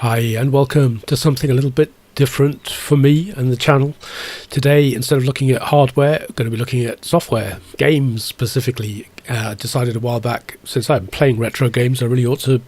Hi and welcome to something a little bit different for me and the channel. Today, instead of looking at hardware, I'm going to be looking at software, games specifically. I decided a while back, since I'm playing retro games, I really ought to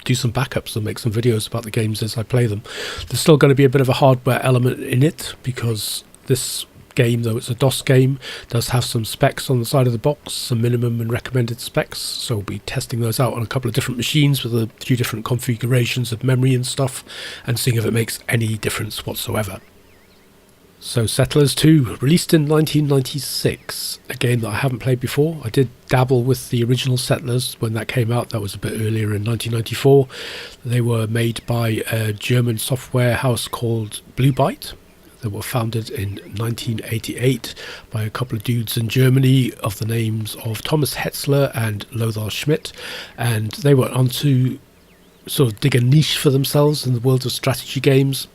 do some backups and make some videos about the games as I play them. There's still going to be a bit of a hardware element in it because this game, though it's a DOS game, does have some specs on the side of the box, some minimum and recommended specs, so we'll be testing those out on a couple of different machines with a few different configurations of memory and stuff, and seeing if it makes any difference whatsoever. So Settlers 2, released in 1996, a game that I haven't played before. I did dabble with the original Settlers when that came out. That was a bit earlier in 1994. They were made by a German software house called Blue Byte. They were founded in 1988 by a couple of dudes in Germany of the names of Thomas Hetzler and Lothar Schmidt, and they went on to sort of dig a niche for themselves in the world of strategy games,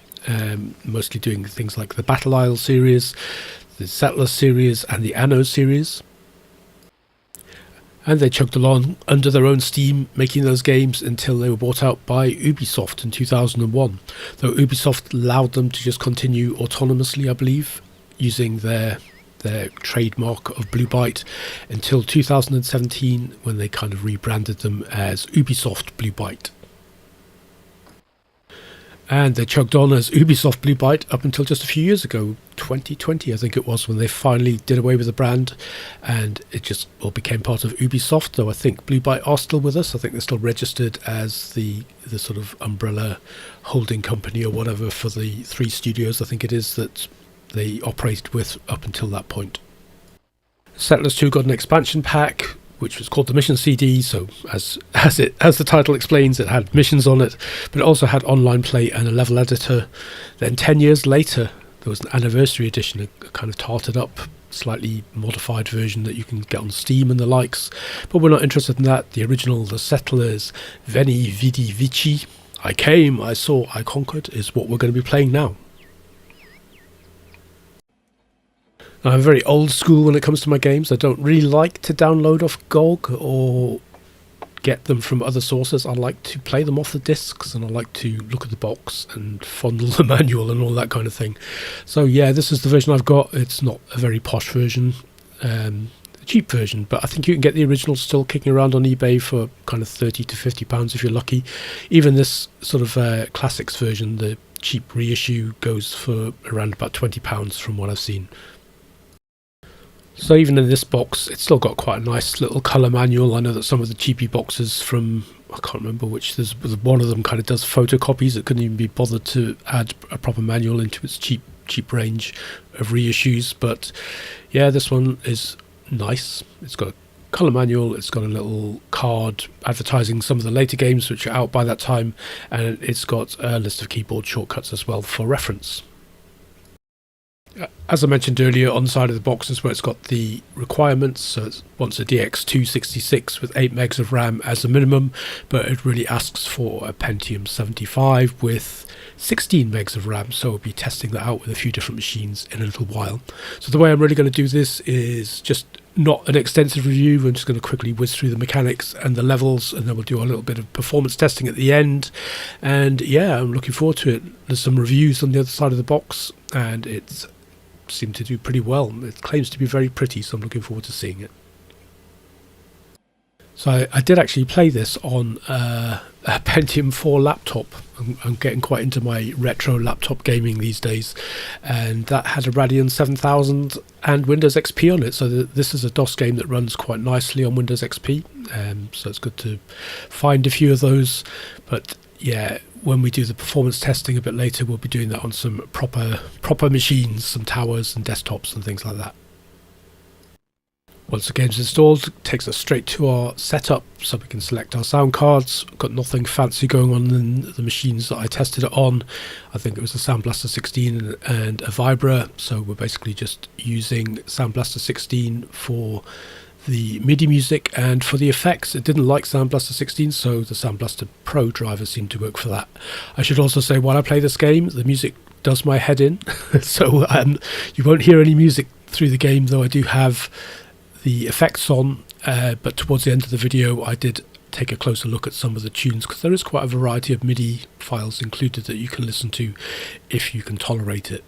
mostly doing things like the Battle Isle series, the Settler series and the Anno series. And they chugged along under their own steam, making those games until they were bought out by Ubisoft in 2001. Though Ubisoft allowed them to just continue autonomously, I believe, using their trademark of Blue Byte until 2017, when they kind of rebranded them as Ubisoft Blue Byte. And they chugged on as Ubisoft Blue Byte up until just a few years ago, 2020 I think it was, when they finally did away with the brand and it just all became part of Ubisoft. Though I think Blue Byte are still with us. I think they're still registered as the sort of umbrella holding company or whatever for the three studios I think it is that they operated with up until that point. Settlers 2 got an expansion pack, which was called the Mission CD, so as the title explains, it had missions on it, but it also had online play and a level editor. Then 10 years later, there was an anniversary edition, a kind of tarted up, slightly modified version that you can get on Steam and the likes, but we're not interested in that. The original, the Settlers, Veni Vidi Vici, I came, I saw, I conquered, is what we're going to be playing now. I'm very old school when it comes to my games. I don't really like to download off GOG or get them from other sources. I like to play them off the discs, and I like to look at the box and fondle the manual and all that kind of thing. So yeah, this is the version I've got. It's not a very posh version, a cheap version, but I think you can get the original still kicking around on eBay for kind of £30 to £50 if you're lucky. Even this sort of classics version, the cheap reissue, goes for around about £20 from what I've seen. So even in this box, it's still got quite a nice little colour manual. I know that some of the cheapy boxes from, I can't remember which, there's one of them kind of does photocopies. It couldn't even be bothered to add a proper manual into its cheap range of reissues. But yeah, this one is nice. It's got a colour manual, it's got a little card advertising some of the later games which are out by that time, and it's got a list of keyboard shortcuts as well for reference. As I mentioned earlier, on the side of the box is where it's got the requirements. So it wants a DX266 with 8 megs of RAM as a minimum, but it really asks for a Pentium 75 with 16 megs of RAM. So we'll be testing that out with a few different machines in a little while. So the way I'm really going to do this is just not an extensive review. I'm just going to quickly whiz through the mechanics and the levels, and then we'll do a little bit of performance testing at the end. And yeah, I'm looking forward to it. There's some reviews on the other side of the box, and it's seemed to do pretty well. It claims to be very pretty, so I'm looking forward to seeing it. So I did actually play this on a Pentium 4 laptop. I'm getting quite into my retro laptop gaming these days, and that had a Radeon 7000 and Windows XP on it, so this is a DOS game that runs quite nicely on Windows XP, so it's good to find a few of those. But yeah, when we do the performance testing a bit later, we'll be doing that on some proper machines, some towers and desktops and things like that. Once the game's installed, it takes us straight to our setup, so we can select our sound cards. Got nothing fancy going on in the machines that I tested it on. I think it was a Sound Blaster 16 and a Vibra, so we're basically just using Sound Blaster 16 for the MIDI music, and for the effects it didn't like Sound Blaster 16, so the Sound Blaster Pro driver seemed to work for that. I should also say, while I play this game, the music does my head in, so you won't hear any music through the game, though I do have the effects on, but towards the end of the video I did take a closer look at some of the tunes, because there is quite a variety of MIDI files included that you can listen to if you can tolerate it.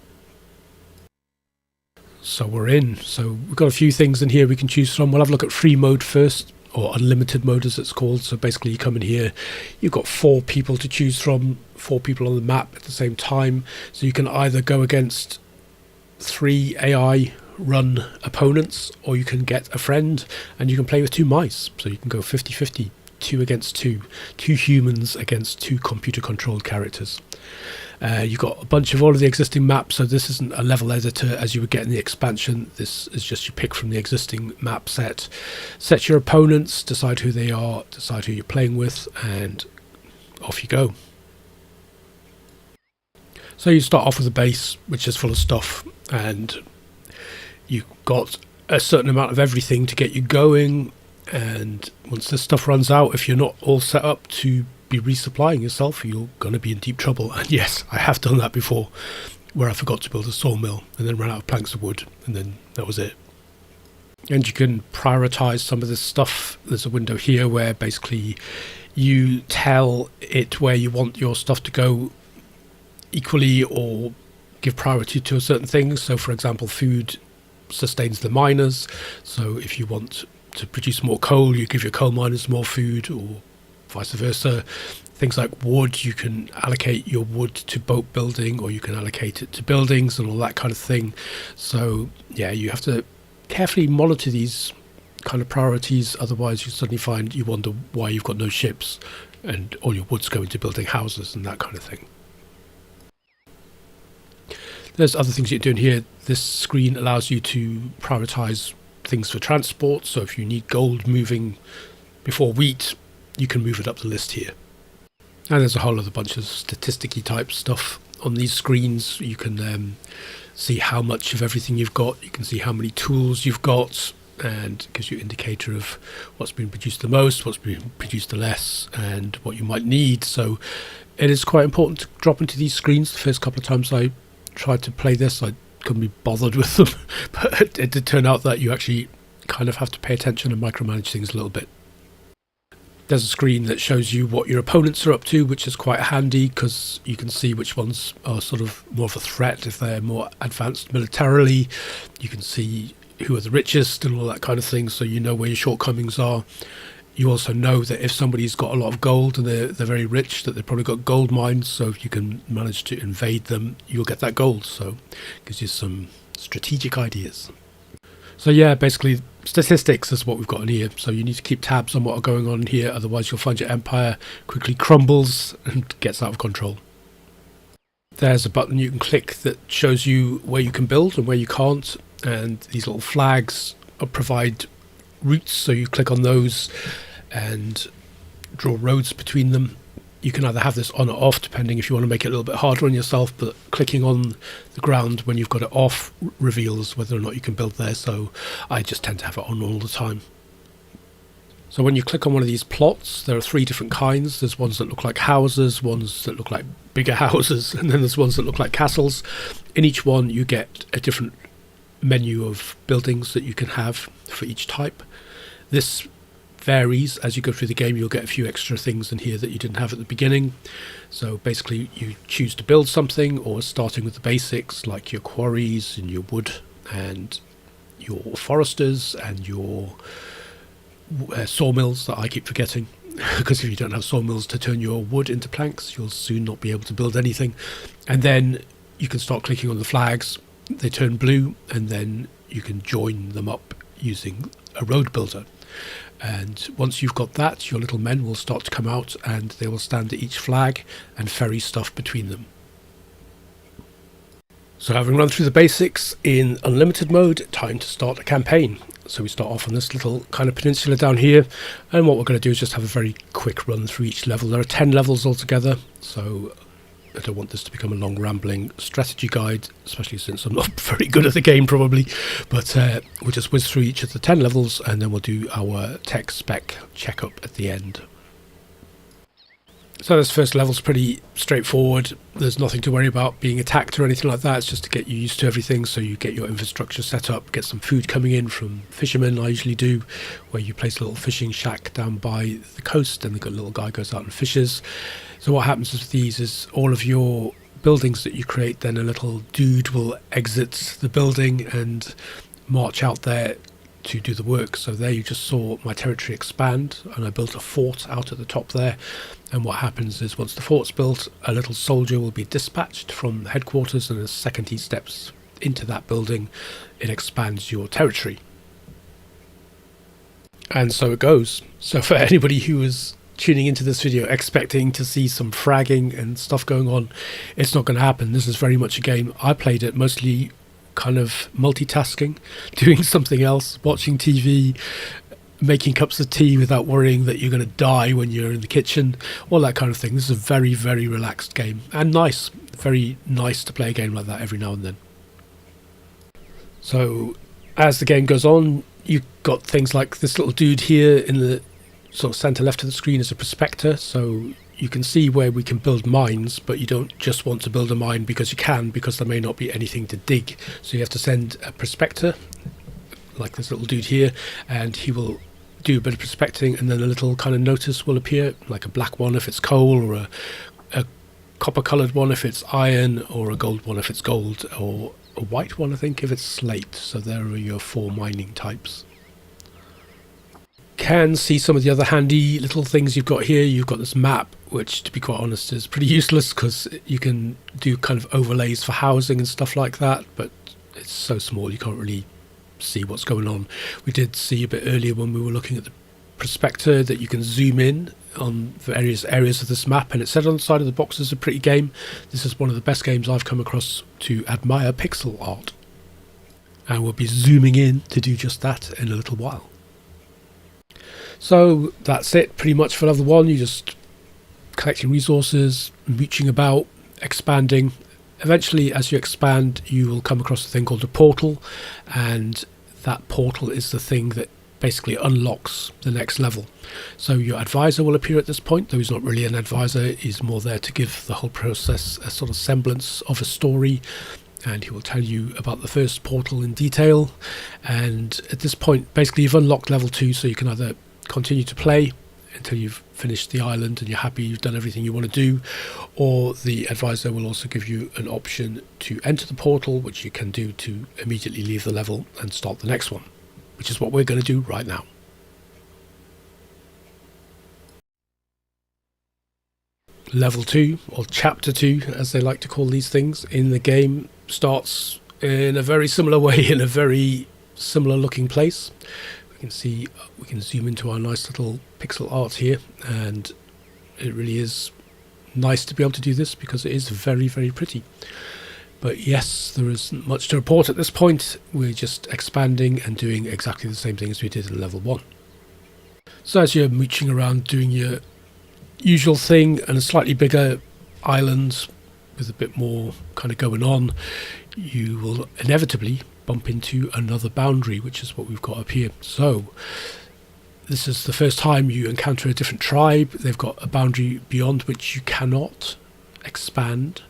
So we're in. So we've got a few things in here we can choose from. We'll have a look at free mode first, or unlimited mode as it's called. So basically you come in here, you've got 4 people to choose from, 4 people on the map at the same time. So you can either go against 3 AI run opponents, or you can get a friend and you can play with 2 mice. So you can go 50-50, 2 against 2 humans against 2 computer controlled characters. You've got a bunch of all of the existing maps, so this isn't a level editor as you would get in the expansion. This is just you pick from the existing map set, set your opponents, decide who they are, decide who you're playing with, and off you go. So you start off with a base which is full of stuff, and you've got a certain amount of everything to get you going, and once this stuff runs out, if you're not all set up to be resupplying yourself, you're going to be in deep trouble. And yes, I have done that before, where I forgot to build a sawmill and then ran out of planks of wood, and then that was it. And you can prioritize some of this stuff. There's a window here where basically you tell it where you want your stuff to go equally, or give priority to a certain thing. So for example, food sustains the miners, so if you want to produce more coal, you give your coal miners more food, or vice versa. Things like wood, you can allocate your wood to boat building, or you can allocate it to buildings and all that kind of thing. So yeah, you have to carefully monitor these kind of priorities, otherwise you suddenly find you wonder why you've got no ships and all your wood's going to building houses and that kind of thing. There's other things you're doing here. This screen allows you to prioritize things for transport, so if you need gold moving before wheat, you can move it up the list here. And there's a whole other bunch of statisticy type stuff on these screens. You can see how much of everything you've got, you can see how many tools you've got, and it gives you an indicator of what's been produced the most, what's been produced the less, and what you might need. So it is quite important to drop into these screens. The first couple of times I tried to play this, I couldn't be bothered with them, but it did turn out that you actually kind of have to pay attention and micromanage things a little bit. There's a screen that shows you what your opponents are up to, which is quite handy because you can see which ones are sort of more of a threat. If they're more advanced militarily, you can see who are the richest and all that kind of thing, so you know where your shortcomings are. You also know that if somebody's got a lot of gold and they're very rich, that they've probably got gold mines, so if you can manage to invade them, you'll get that gold. So it gives you some strategic ideas. So yeah, basically statistics is what we've got in here. So you need to keep tabs on what are going on here, otherwise you'll find your empire quickly crumbles and gets out of control. There's a button you can click that shows you where you can build and where you can't, and these little flags provide routes, so you click on those and draw roads between them. You can either have this on or off, depending if you want to make it a little bit harder on yourself, but clicking on the ground when you've got it off reveals whether or not you can build there, so I just tend to have it on all the time. So when you click on one of these plots, there are 3 different kinds. There's ones that look like houses, ones that look like bigger houses, and then there's ones that look like castles. In each one you get a different menu of buildings that you can have for each type. This varies as you go through the game. You'll get a few extra things in here that you didn't have at the beginning. So basically you choose to build something, or starting with the basics like your quarries and your wood and your foresters and your sawmills that I keep forgetting because if you don't have sawmills to turn your wood into planks, you'll soon not be able to build anything. And then you can start clicking on the flags, they turn blue, and then you can join them up using a road builder. And once you've got that, your little men will start to come out and they will stand at each flag and ferry stuff between them. So having run through the basics in unlimited mode, time to start a campaign. So we start off on this little kind of peninsula down here, and what we're going to do is just have a very quick run through each level. There are 10 levels altogether, so I don't want this to become a long rambling strategy guide, especially since I'm not very good at the game probably, but we'll just whiz through each of the 10 levels and then we'll do our tech spec checkup at the end. So this first level's pretty straightforward. There's nothing to worry about being attacked or anything like that. It's just to get you used to everything, so you get your infrastructure set up, get some food coming in from fishermen, I usually do, where you place a little fishing shack down by the coast and the little guy goes out and fishes. So what happens with these is all of your buildings that you create, then a little dude will exit the building and march out there to do the work. So there you just saw my territory expand, and I built a fort out at the top there. And what happens is once the fort's built, a little soldier will be dispatched from headquarters, and the second he steps into that building, it expands your territory. And so it goes. So for anybody who was tuning into this video expecting to see some fragging and stuff going on, it's not going to happen. This is very much a game. I played it mostly kind of multitasking, doing something else, watching TV, making cups of tea without worrying that you're going to die when you're in the kitchen, all that kind of thing. This is a very, very relaxed game, and nice, very nice to play a game like that every now and then. So as the game goes on, you've got things like this little dude here in the sort of center left of the screen is a prospector, so you can see where we can build mines, but you don't just want to build a mine because you can, because there may not be anything to dig. So you have to send a prospector, like this little dude here, and he will do a bit of prospecting, and then a little kind of notice will appear, like a black one if it's coal, or a copper coloured one if it's iron, or a gold one if it's gold, or a white one I think if it's slate. So there are your 4 mining types. Can see some of the other handy little things you've got here. You've got this map, which to be quite honest is pretty useless because you can do kind of overlays for housing and stuff like that, but it's so small you can't really see what's going on. We did see a bit earlier when we were looking at the prospector that you can zoom in on various areas of this map, and it said on the side of the box is a pretty game. This is one of the best games I've come across to admire pixel art, and we'll be zooming in to do just that in a little while. So that's it pretty much for level 1. You're just collecting resources, mooching about, expanding. Eventually, as you expand, you will come across a thing called a portal, and that portal is the thing that basically unlocks the next level. So your advisor will appear at this point, though he's not really an advisor. He's more there to give the whole process a sort of semblance of a story, and he will tell you about the first portal in detail. And at this point, basically you've unlocked level 2, so you can either continue to play until you've finished the island and you're happy you've done everything you want to do, or the advisor will also give you an option to enter the portal, which you can do to immediately leave the level and start the next one, which is what we're going to do right now. Level 2, or chapter 2 as they like to call these things in the game, starts in a very similar way in a very similar looking place. You can see we can zoom into our nice little pixel art here, and it really is nice to be able to do this because it is very, very pretty. But yes, there isn't much to report at this point. We're just expanding and doing exactly the same thing as we did in level 1. So as you're mooching around doing your usual thing and a slightly bigger island with a bit more kind of going on, you will inevitably bump into another boundary, which is what we've got up here. So this is the first time you encounter a different tribe. They've got a boundary beyond which you cannot expand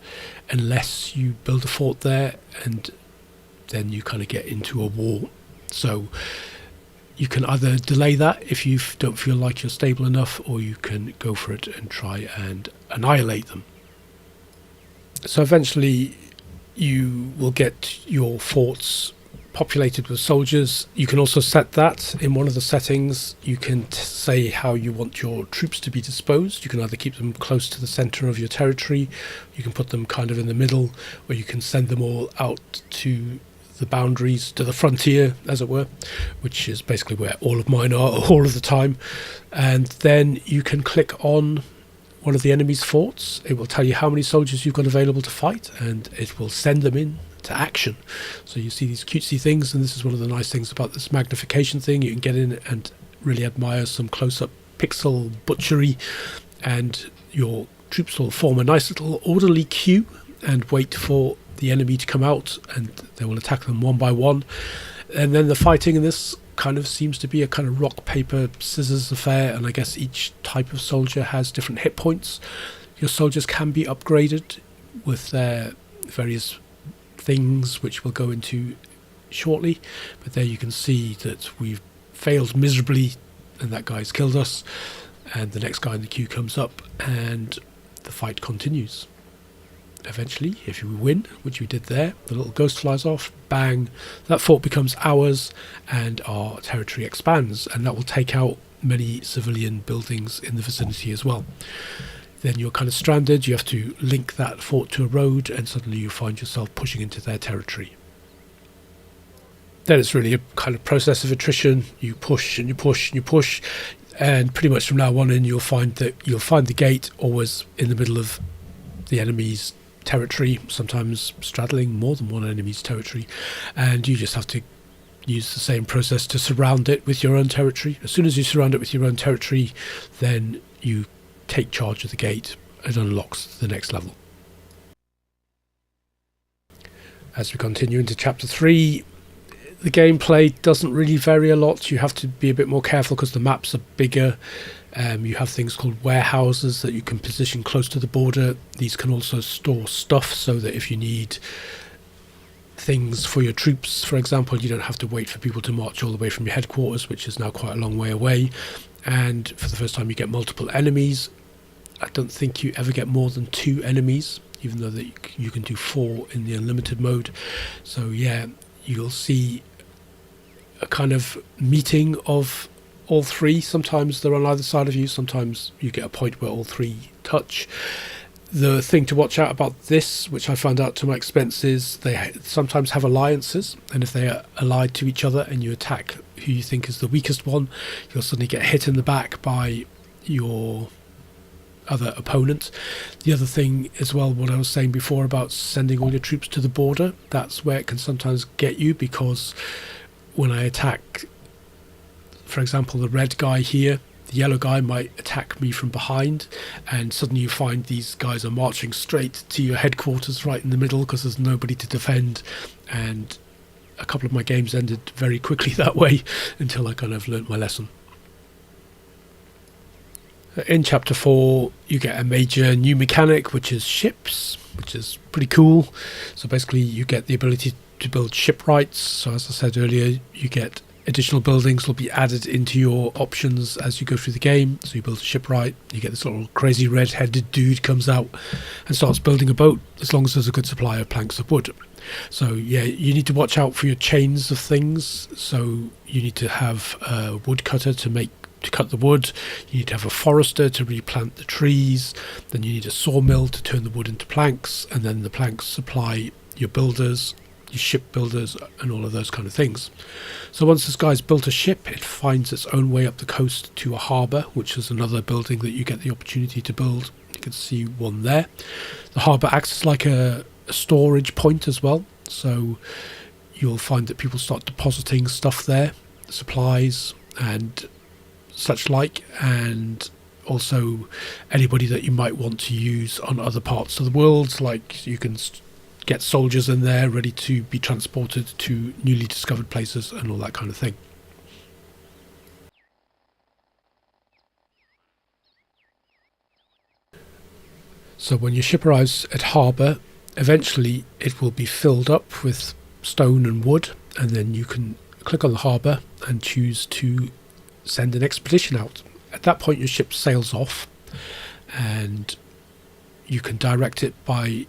unless you build a fort there, and then you kind of get into a war. So you can either delay that if you don't feel like you're stable enough, or you can go for it and try and annihilate them. So eventually you will get your forts populated with soldiers. You can also set that in one of the settings. You can say how you want your troops to be disposed. You can either keep them close to the center of your territory, you can put them kind of in the middle, or you can send them all out to the boundaries, to the frontier as it were, which is basically where all of mine are all of the time. And then you can click on one of the enemy's forts. It will tell you how many soldiers you've got available to fight, and it will send them in to action. So you see these cutesy things, and this is one of the nice things about this magnification thing. You can get in and really admire some close-up pixel butchery, and your troops will form a nice little orderly queue and wait for the enemy to come out, and they will attack them one by one. And then the fighting in this kind of seems to be a kind of rock, paper, scissors affair, and I guess each type of soldier has different hit points. Your soldiers can be upgraded with their various things, which we'll go into shortly, but there you can see that we've failed miserably and that guy's killed us, and the next guy in the queue comes up and the fight continues. Eventually, if you win, which we did there, the little ghost flies off, bang, that fort becomes ours and our territory expands, and that will take out many civilian buildings in the vicinity as well. Then you're kind of stranded, you have to link that fort to a road, and suddenly you find yourself pushing into their territory. Then it's really a kind of process of attrition. You push and you push and you push, and pretty much from now on in you'll find the gate always in the middle of the enemy's territory, sometimes straddling more than one enemy's territory, and you just have to use the same process to surround it with your own territory. As soon as you surround it with your own territory, then you take charge of the gate. It unlocks the next level. As we continue into chapter 3, the gameplay doesn't really vary a lot. You have to be a bit more careful because the maps are bigger. You have things called warehouses that you can position close to the border. These can also store stuff so that if you need things for your troops, for example, you don't have to wait for people to march all the way from your headquarters, which is now quite a long way away. And for the first time you get multiple enemies. I don't think you ever get more than 2 enemies, even though that you can do 4 in the unlimited mode. So yeah, you'll see a kind of meeting of all 3. Sometimes they're on either side of you, sometimes you get a point where all 3 touch. The thing to watch out about this, which I found out to my expense, is they sometimes have alliances, and if they are allied to each other and you attack who you think is the weakest one, you'll suddenly get hit in the back by your other opponent. The other thing as well, what I was saying before about sending all your troops to the border, that's where it can sometimes get you, because when I attack, for example, the red guy here, the yellow guy might attack me from behind, and suddenly you find these guys are marching straight to your headquarters right in the middle because there's nobody to defend, and a couple of my games ended very quickly that way until I kind of learnt my lesson. In chapter 4 you get a major new mechanic, which is ships, which is pretty cool. So basically you get the ability to build shipwrights. So as I said earlier, you get additional buildings will be added into your options as you go through the game. So you build a shipwright, you get this little crazy red-headed dude comes out and starts building a boat, as long as there's a good supply of planks of wood. So yeah, you need to watch out for your chains of things. So you need to have a woodcutter to cut the wood, you need to have a forester to replant the trees, then you need a sawmill to turn the wood into planks, and then the planks supply your builders, your ship builders, and all of those kind of things. So once this guy's built a ship, it finds its own way up the coast to a harbour, which is another building that you get the opportunity to build. You can see one there. The harbour acts as like a storage point as well, so you'll find that people start depositing stuff there, supplies and such like, and also anybody that you might want to use on other parts of the world, like you can get soldiers in there ready to be transported to newly discovered places and all that kind of thing. So when your ship arrives at harbour, eventually it will be filled up with stone and wood, and then you can click on the harbour and choose to send an expedition out. At that point your ship sails off, and you can direct it by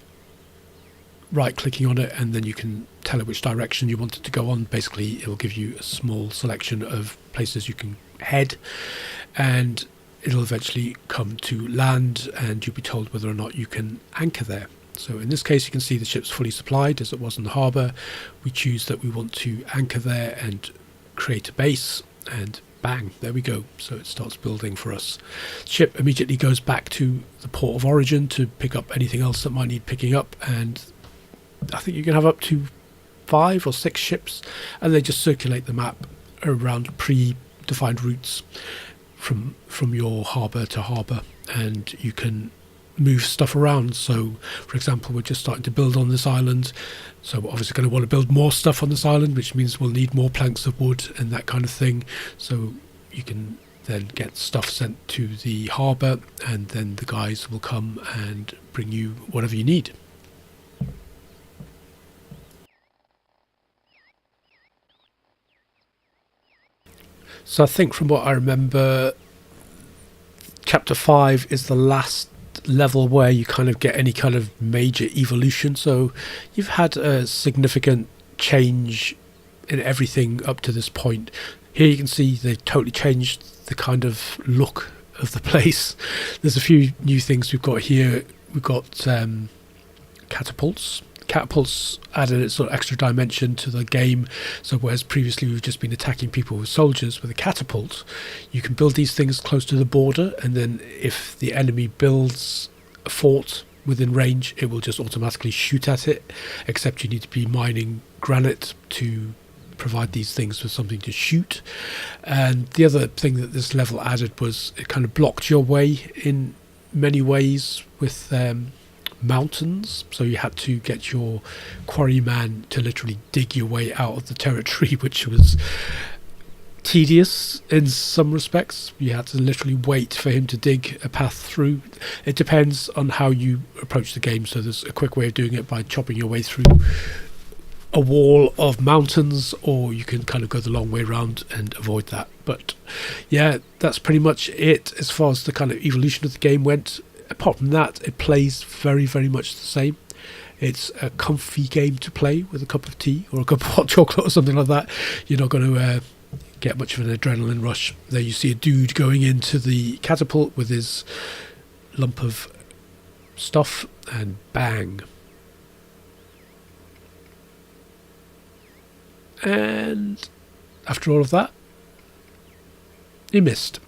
right clicking on it, and then you can tell it which direction you want it to go on. Basically it will give you a small selection of places you can head, and it'll eventually come to land, and you'll be told whether or not you can anchor there. So in this case you can see the ship's fully supplied as it was in the harbour. We choose that we want to anchor there and create a base, and bang, there we go. So it starts building for us. The ship immediately goes back to the port of origin to pick up anything else that might need picking up, and I think you can have up to 5 or 6 ships, and they just circulate the map around pre-defined routes from your harbour to harbour, and you can move stuff around. So, for example, we're just starting to build on this island, so we're obviously going to want to build more stuff on this island, which means we'll need more planks of wood and that kind of thing. So you can then get stuff sent to the harbour, and then the guys will come and bring you whatever you need. So I think from what I remember, chapter 5 is the last level where you kind of get any kind of major evolution. So you've had a significant change in everything up to this point. Here you can see they totally changed the kind of look of the place. There's a few new things we've got here. We've got catapults. Catapults added a sort of extra dimension to the game. So whereas previously we've just been attacking people with soldiers, with a catapult you can build these things close to the border, and then if the enemy builds a fort within range, it will just automatically shoot at it, except you need to be mining granite to provide these things with something to shoot. And the other thing that this level added was it kind of blocked your way in many ways with mountains, so you had to get your quarryman to literally dig your way out of the territory, which was tedious in some respects. You had to literally wait for him to dig a path through. It depends on how you approach the game, so there's a quick way of doing it by chopping your way through a wall of mountains, or you can kind of go the long way around and avoid that. But yeah, that's pretty much it as far as the kind of evolution of the game went. Apart from that, it plays very, very much the same. It's a comfy game to play with a cup of tea or a cup of hot chocolate or something like that. You're not going to get much of an adrenaline rush. There you see a dude going into the catapult with his lump of stuff, and bang. And after all of that, he missed.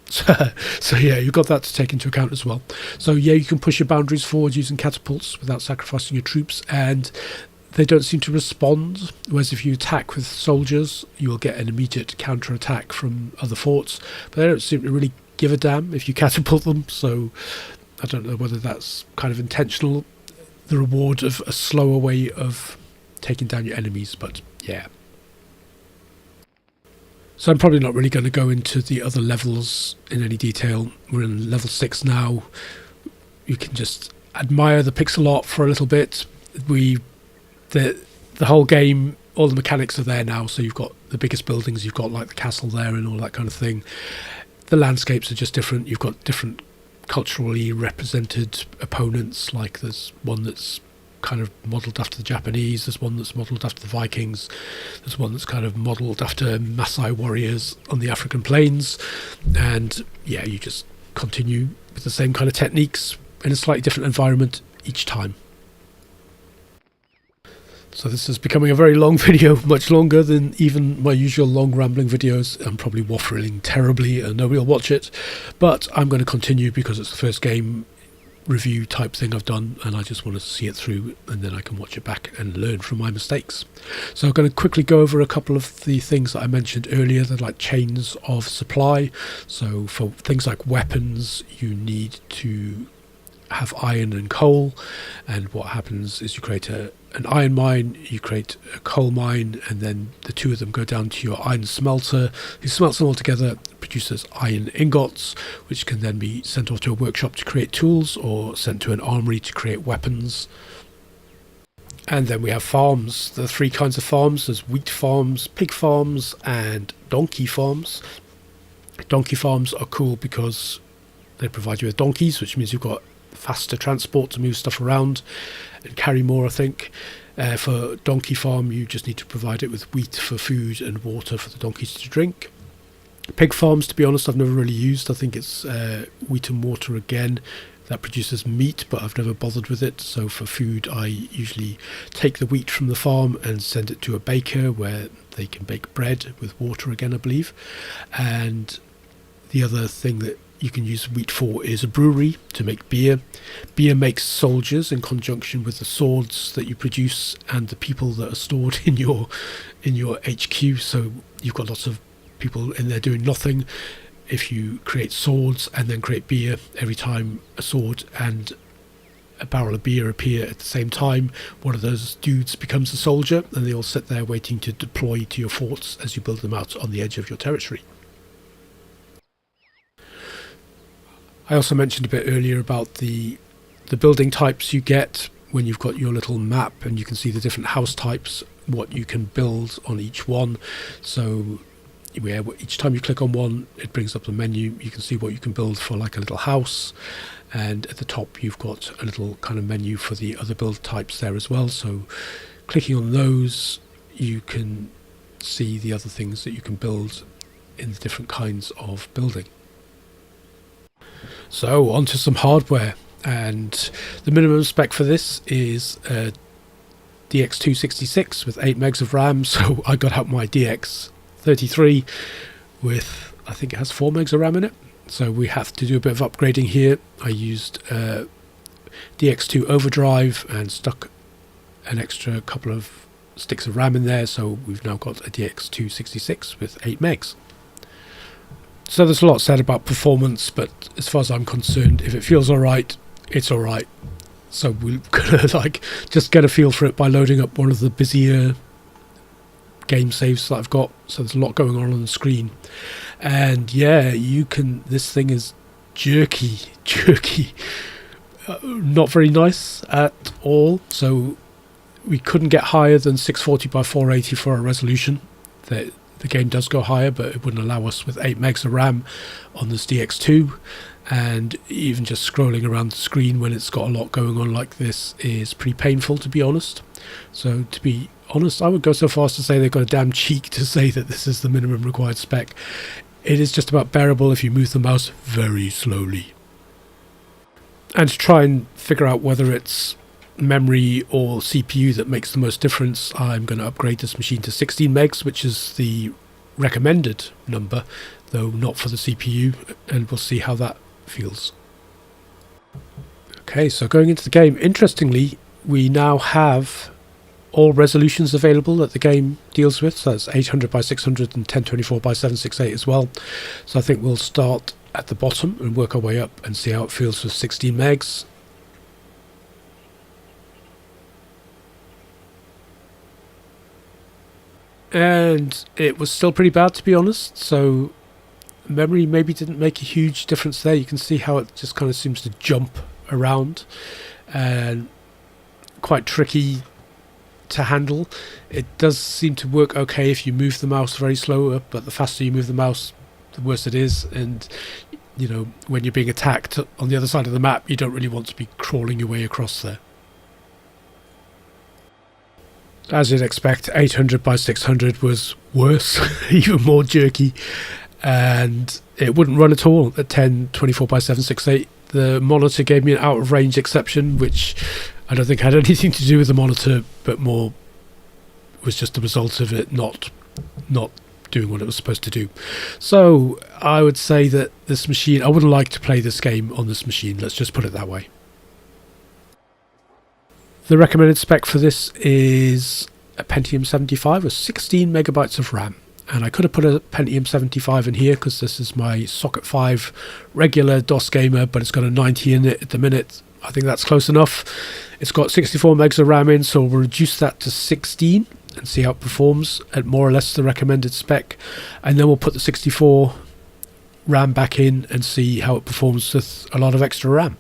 So yeah, you've got that to take into account as well. So yeah, you can push your boundaries forward using catapults without sacrificing your troops, and they don't seem to respond. Whereas if you attack with soldiers, you will get an immediate counter-attack from other forts, but they don't seem to really give a damn if you catapult them. So I don't know whether that's kind of intentional, the reward of a slower way of taking down your enemies, but yeah. So I'm probably not really going to go into the other levels in any detail. We're in level 6 now. You can just admire the pixel art for a little bit. The whole game, all the mechanics are there now. So you've got the biggest buildings, you've got like the castle there and all that kind of thing. The landscapes are just different. You've got different culturally represented opponents. Like there's one that's kind of modelled after the Japanese, there's one that's modelled after the Vikings, there's one that's kind of modelled after Maasai warriors on the African plains, and yeah, you just continue with the same kind of techniques in a slightly different environment each time. So this is becoming a very long video, much longer than even my usual long rambling videos. I'm probably waffling terribly and nobody will watch it, but I'm going to continue because it's the first game review type thing I've done, and I just want to see it through, and then I can watch it back and learn from my mistakes. So I'm going to quickly go over a couple of the things that I mentioned earlier. They're like chains of supply. So for things like weapons, you need to have iron and coal, and what happens is you create an iron mine, you create a coal mine, and then the two of them go down to your iron smelter, who smelts them all together, produces iron ingots, which can then be sent off to a workshop to create tools, or sent to an armory to create weapons. And then we have farms. There are 3 kinds of farms. There's wheat farms, pig farms, and donkey farms. Donkey farms are cool because they provide you with donkeys, which means you've got faster transport to move stuff around and carry more, I think. For donkey farm, you just need to provide it with wheat for food and water for the donkeys to drink. Pig farms, to be honest, I've never really used. I think it's wheat and water again. That produces meat, but I've never bothered with it. So for food, I usually take the wheat from the farm and send it to a baker where they can bake bread with water again, I believe. And the other thing that you can use wheat for is a brewery to make beer. Beer makes soldiers in conjunction with the swords that you produce and the people that are stored in your HQ. So you've got lots of people in there doing nothing. If you create swords and then create beer, every time a sword and a barrel of beer appear at the same time. One of those dudes becomes a soldier, and they all sit there waiting to deploy to your forts as you build them out on the edge of your territory. I also mentioned a bit earlier about the building types you get when you've got your little map, and you can see the different house types, what you can build on each one. So each time you click on one, it brings up the menu. You can see what you can build for like a little house, and at the top you've got a little kind of menu for the other build types there as well. So clicking on those, you can see the other things that you can build in the different kinds of building. So on to some hardware, and the minimum spec for this is DX266 with 8 megs of RAM. So I got out my DX33 with, I think it has 4 megs of RAM in it. So we have to do a bit of upgrading here. I used DX2 overdrive and stuck an extra couple of sticks of RAM in there. So we've now got a DX266 with 8 megs. So there's a lot said about performance, but as far as I'm concerned, if it feels alright, it's alright. So we're gonna just get a feel for it by loading up one of the busier game saves that I've got. So there's a lot going on the screen, and yeah, this thing is jerky, not very nice at all. So we couldn't get higher than 640 by 480 for our resolution. The game does go higher, but it wouldn't allow us with 8 megs of RAM on this DX2. And even just scrolling around the screen when it's got a lot going on like this is pretty painful, to be honest. So to be honest, I would go so far as to say they've got a damn cheek to say that this is the minimum required spec. It is just about bearable if you move the mouse very slowly. And to try and figure out whether it's memory or CPU that makes the most difference, I'm going to upgrade this machine to 16 megs, which is the recommended number, though not for the CPU, and we'll see how that feels. Okay, so going into the game, interestingly, we now have all resolutions available that the game deals with. So that's 800 by 600 and 1024 by 768 as well. So I think we'll start at the bottom and work our way up and see how it feels with 16 megs. And it was still pretty bad, to be honest. So memory maybe didn't make a huge difference there. You can see how it just kind of seems to jump around, and quite tricky to handle. It does seem to work okay if you move the mouse very slow, but the faster you move the mouse, the worse it is. And you know, when you're being attacked on the other side of the map, you don't really want to be crawling your way across there. As you'd expect, 800 by 600 was worse, even more jerky, and it wouldn't run at all at 1024 by 768. The monitor gave me an out of range exception, which I don't think had anything to do with the monitor, but more was just the result of it not doing what it was supposed to do. So I would say that this machine, I wouldn't like to play this game on this machine, let's just put it that way. The recommended spec for this is a Pentium 75 with 16 megabytes of RAM. And I could have put a Pentium 75 in here because this is my Socket 5 regular DOS gamer, but it's got a 90 in it at the minute. I think that's close enough. It's got 64 megs of RAM in, so we'll reduce that to 16 and see how it performs at more or less the recommended spec. And then we'll put the 64 RAM back in and see how it performs with a lot of extra RAM.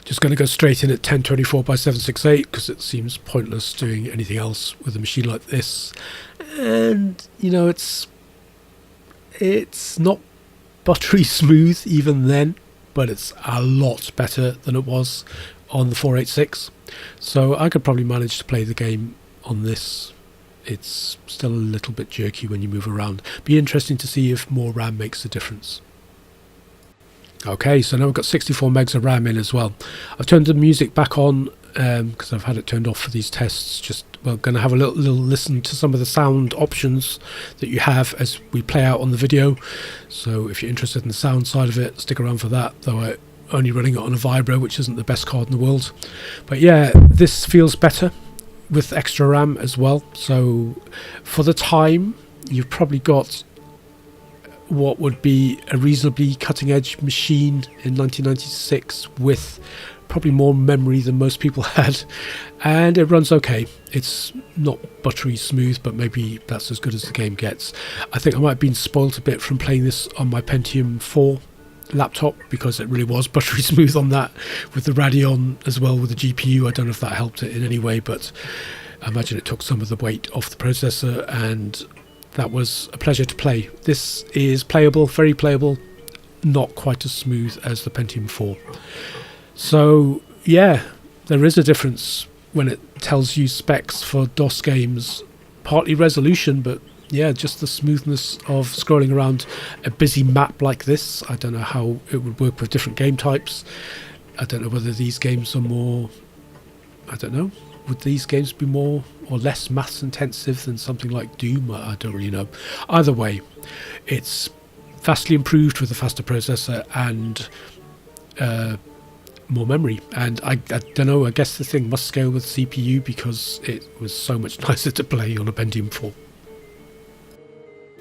Just going to go straight in at 1024 by 768 because it seems pointless doing anything else with a machine like this. And you know, it's not buttery smooth even then, but it's a lot better than it was on the 486. So I could probably manage to play the game on this. It's still a little bit jerky when you move around. Be interesting to see if more RAM makes a difference. Okay, so now we've got 64 megs of RAM in as well. I've turned the music back on because I've had it turned off for these tests. Just we're going to have a little listen to some of the sound options that you have as we play out on the video. So if you're interested in the sound side of it, stick around for that, though I'm only running it on a Vibro, which isn't the best card in the world. But yeah, this feels better with extra RAM as well. So for the time, you've probably got what would be a reasonably cutting-edge machine in 1996 with probably more memory than most people had, and it runs okay. It's not buttery smooth, but maybe that's as good as the game gets. I think I might have been spoilt a bit from playing this on my Pentium 4 laptop, because it really was buttery smooth on that, with the Radeon as well with the GPU. I don't know if that helped it in any way, but I imagine it took some of the weight off the processor, and that was a pleasure to play. This is playable, very playable, not quite as smooth as the Pentium 4. So yeah, there is a difference when it tells you specs for DOS games, partly resolution, but yeah, just the smoothness of scrolling around a busy map like this. I don't know how it would work with different game types. I don't know whether these games are more, I don't know, would these games be more or less maths intensive than something like Doom? I don't really know. Either way, it's vastly improved with a faster processor and more memory, and I don't know, I guess the thing must scale with CPU because it was so much nicer to play on a Pentium 4.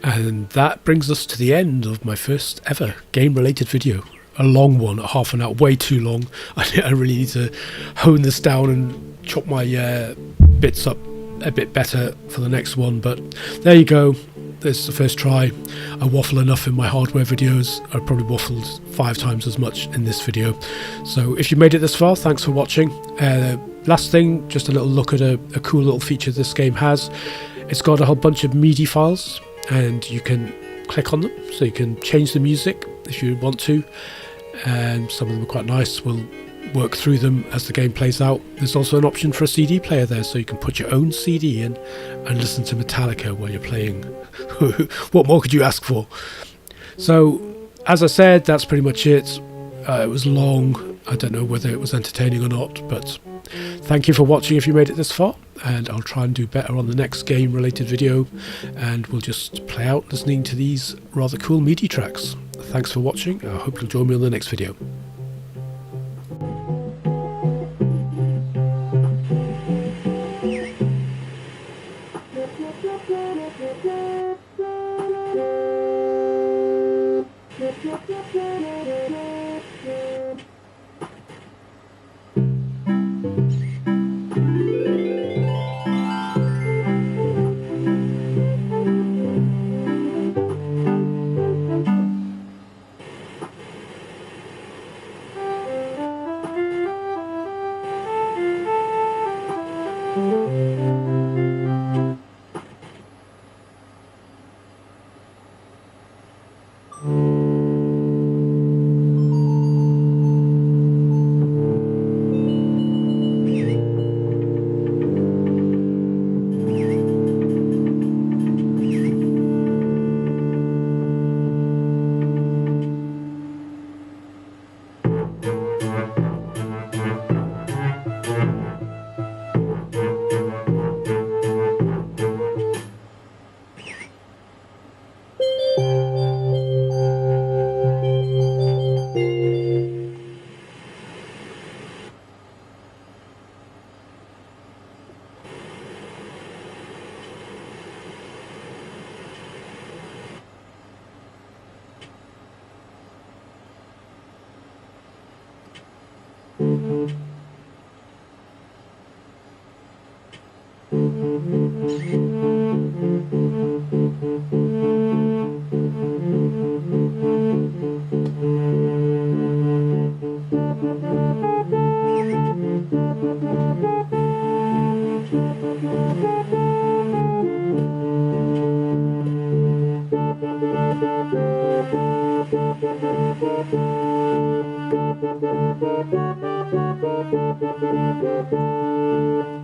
And that brings us to the end of my first ever game related video. A long one, at half an hour, way too long. I really need to hone this down and chop my bits up a bit better for the next one, but there you go. This is the first try. I waffle enough in my hardware videos. I probably waffled 5 times as much in this video. So if you made it this far, thanks for watching. Last thing, just a little look at a cool little feature this game has. It's got a whole bunch of MIDI files, and you can click on them, so you can change the music if you want to, and some of them are quite nice. We'll work through them as the game plays out. There's also an option for a CD player there, so you can put your own CD in and listen to Metallica while you're playing. What more could you ask for? So as I said, that's pretty much it. It was long. I don't know whether it was entertaining or not, but thank you for watching if you made it this far, and I'll try and do better on the next game related video, and we'll just play out listening to these rather cool MIDI tracks. Thanks for watching. I hope you'll join me on the next video. Thank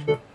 you.